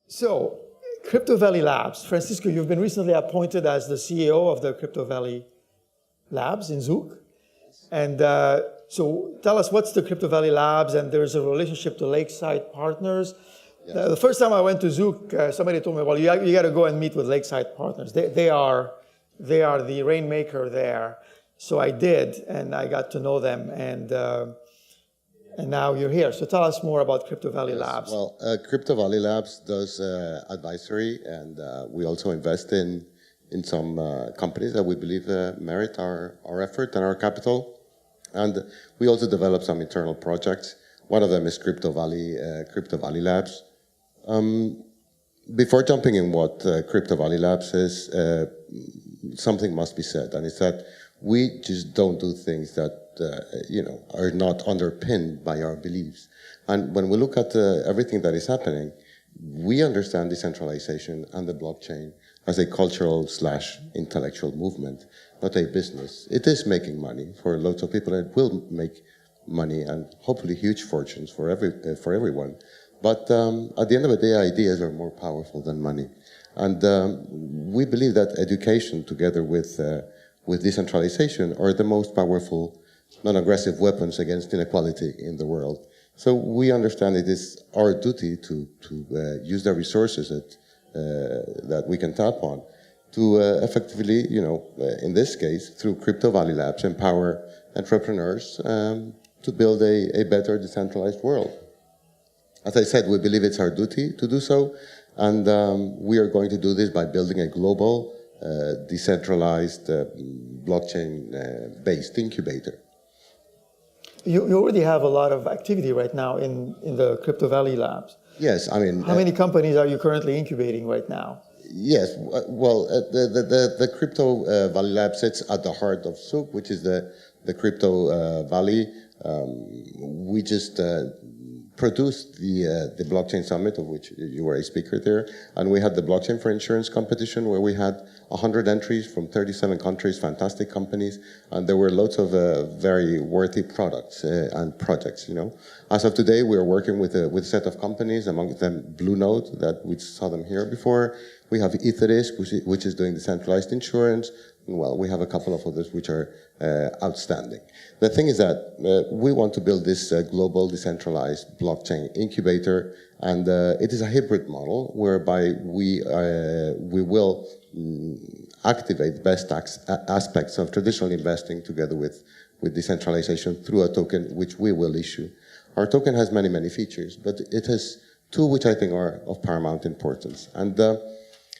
So, Crypto Valley Labs. Francisco, you've been recently appointed as the CEO of the Crypto Valley Labs in Zug. And so tell us, what's the Crypto Valley Labs? And there's a relationship to Lakeside Partners. Yes. The first time I went to Zug, somebody told me, well, you got to go and meet with Lakeside Partners. They are the rainmaker there. So I did, and I got to know them. And now you're here. So tell us more about Crypto Valley Labs. Well, Crypto Valley Labs does advisory, and we also invest in some companies that we believe merit our effort and our capital. And we also develop some internal projects. One of them is Crypto Valley Labs. Before jumping in what Crypto Valley Labs is, something must be said, and it's that we just don't do things that are not underpinned by our beliefs. And when we look at everything that is happening, we understand decentralization and the blockchain as a cultural/intellectual movement, not a business. It is making money for lots of people, and it will make money and hopefully huge fortunes for everyone. But at the end of the day, ideas are more powerful than money. And we believe that education, together with decentralization, are the most powerful non-aggressive weapons against inequality in the world. So we understand it is our duty to use the resources that we can tap on to effectively, in this case, through Crypto Valley Labs, empower entrepreneurs to build a better decentralized world. As I said, we believe it's our duty to do so, and we are going to do this by building a global, decentralized, blockchain-based incubator. You already have a lot of activity right now in the Crypto Valley Labs. Yes, I mean... How many companies are you currently incubating right now? Yes, well, the Crypto Valley Lab sits at the heart of Zug, which is the Crypto Valley. We just produced the blockchain summit, of which you were a speaker there, and we had the blockchain for insurance competition where we had 100 entries from 37 countries, fantastic companies, and there were lots of very worthy products and projects. As of today, we are working with a set of companies, among them Blue Note, that we saw them here before. We have Etheris, which is doing decentralized insurance. Well, we have a couple of others which are outstanding. The thing is that we want to build this global decentralized blockchain incubator, and it is a hybrid model whereby we will activate best aspects of traditional investing together with decentralization through a token which we will issue. Our token has many, many features, but it has two which I think are of paramount importance. And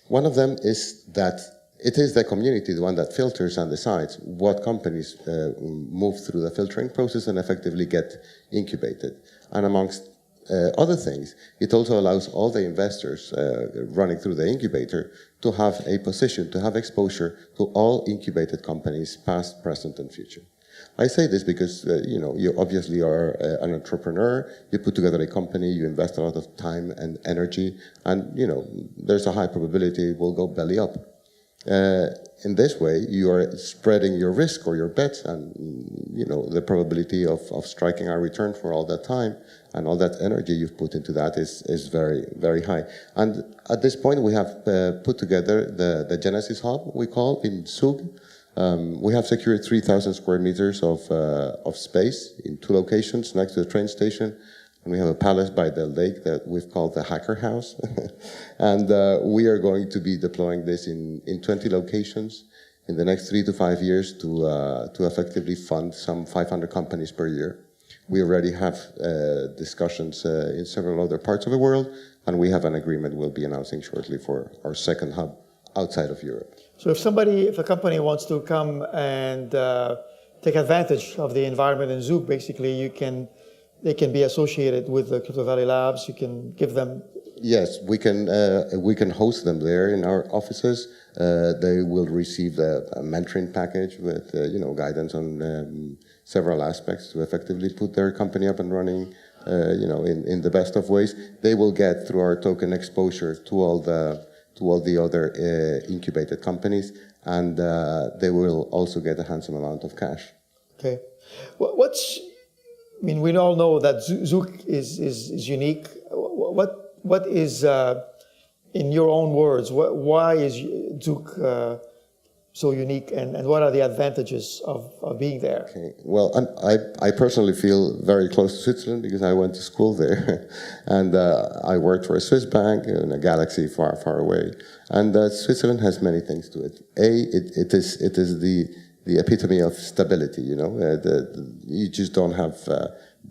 one of them is that it is the community, the one that filters and decides what companies move through the filtering process and effectively get incubated. And amongst other things, it also allows all the investors running through the incubator to have a position, to have exposure to all incubated companies, past, present, and future. I say this because, you obviously are an entrepreneur, you put together a company, you invest a lot of time and energy, and, there's a high probability it will go belly up. In this way, you are spreading your risk or your bets, and the probability of striking a return for all that time and all that energy you've put into that is very, very high. And at this point, we have put together the Genesis Hub, we call, in Zug. We have secured 3,000 square meters of space in 2 locations next to the train station. And we have a palace by the lake that we've called the Hacker House. And we are going to be deploying this in 20 locations in the next 3 to 5 years to effectively fund some 500 companies per year. We already have discussions in several other parts of the world, and we have an agreement we'll be announcing shortly for our second hub outside of Europe. So if a company wants to come and take advantage of the environment in Zug, basically they can be associated with the Crypto Valley Labs. You can give them... Yes, we can host them there in our offices. They will receive a mentoring package with guidance on several aspects to effectively put their company up and running in the best of ways. They will get, through our token, exposure to all the other incubated companies, and they will also get a handsome amount of cash. Okay. We all know that Zug is unique. What is in your own words, why is Zug so unique, and what are the advantages of being there? Okay. Well, I personally feel very close to Switzerland because I went to school there, and I worked for a Swiss bank in a galaxy far, far away. And Switzerland has many things to it. It is the epitome of stability. You know, you just don't have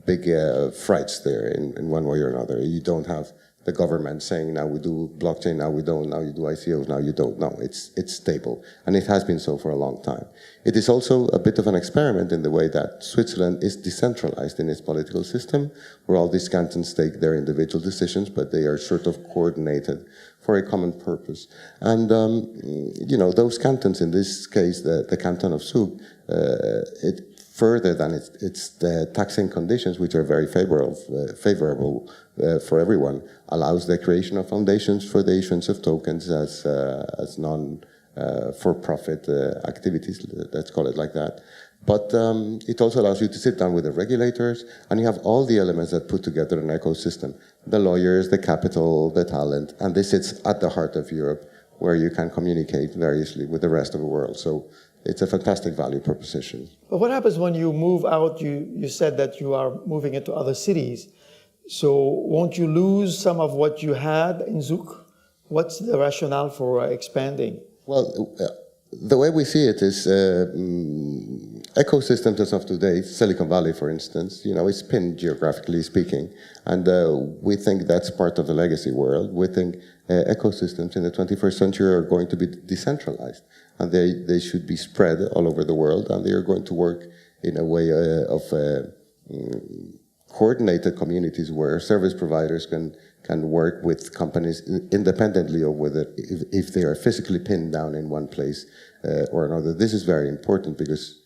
big frights there in one way or another. You don't have the government saying, now we do blockchain, now we don't, now you do ICOs, now you don't. No, it's stable, and it has been so for a long time. It is also a bit of an experiment in the way that Switzerland is decentralized in its political system, where all these cantons take their individual decisions, but they are sort of coordinated for a common purpose. And, you know, those cantons, in this case, the canton of Zug, it further than its taxing conditions, which are very favorable for everyone, allows the creation of foundations for the issuance of tokens as non-for-profit activities, let's call it like that. But it also allows you to sit down with the regulators, and you have all the elements that put together an ecosystem: the lawyers, the capital, the talent, and this sits at the heart of Europe, where you can communicate variously with the rest of the world. So it's a fantastic value proposition. But what happens when you move out? You said that you are moving into other cities. So won't you lose some of what you had in Zug? What's the rationale for expanding? Well, the way we see it is ecosystems as of today, Silicon Valley, for instance, you know, is pinned geographically speaking. And we think that's part of the legacy world. We think ecosystems in the 21st century are going to be decentralized. And they should be spread all over the world. And they are going to work in a way of coordinated communities where service providers can work with companies independently of whether if they are physically pinned down in one place or another. This is very important because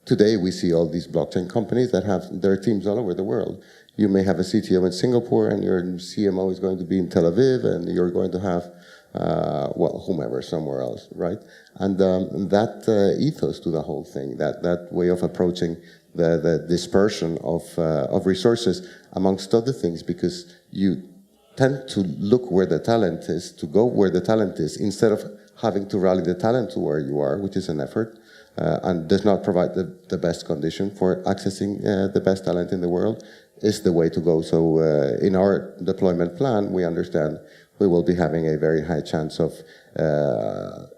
today we see all these blockchain companies that have their teams all over the world. You may have a CTO in Singapore and your CMO is going to be in Tel Aviv, and you're going to have well, whomever, somewhere else, right? And that ethos to the whole thing, that way of approaching the dispersion of resources, amongst other things, because you tend to look where the talent is, to go where the talent is, instead of having to rally the talent to where you are, which is an effort, and does not provide the best condition for accessing the best talent in the world, is the way to go. So in our deployment plan, we understand we will be having a very high chance of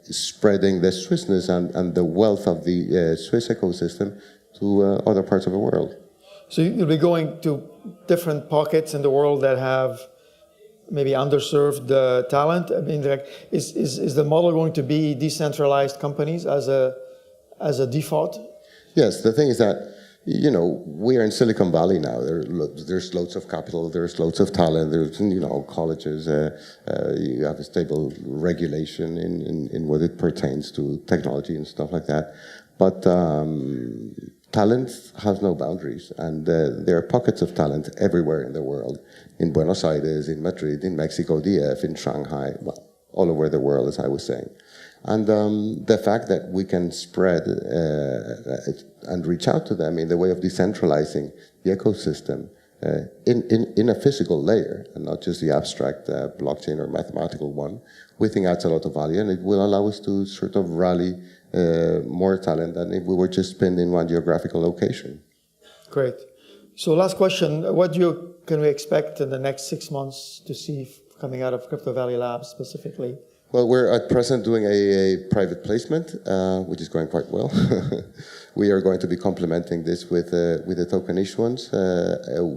spreading the Swissness and the wealth of the Swiss ecosystem to other parts of the world. So you'll be going to different pockets in the world that have maybe underserved talent. I mean, like, is the model going to be decentralized companies as a default? Yes, the thing is that, you know, we are in Silicon Valley now. There's loads of capital, there's loads of talent, there's, you know, colleges, you have a stable regulation in what it pertains to technology and stuff like that. But talent has no boundaries, and there are pockets of talent everywhere in the world, in Buenos Aires, in Madrid, in Mexico, DF, in Shanghai, well, all over the world, as I was saying. And the fact that we can spread and reach out to them in the way of decentralizing the ecosystem in a physical layer, and not just the abstract blockchain or mathematical one, we think adds a lot of value, and it will allow us to sort of rally more talent than if we were just pinned in one geographical location. Great. So last question, what can we expect in the next 6 months to see coming out of Crypto Valley Labs specifically? Well, we're at present doing a private placement, which is going quite well. We are going to be complementing this with a token issuance.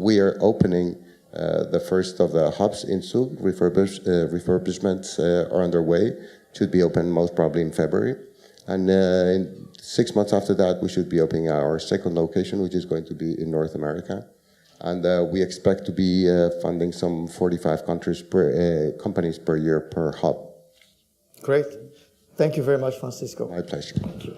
We are opening the first of the hubs in Zug. Refurbishments are underway. Should be open most probably in February. And in 6 months after that, we should be opening our second location, which is going to be in North America. And we expect to be funding some 45 companies per year per hub. Great. Thank you very much, Francisco. My pleasure. Thank you.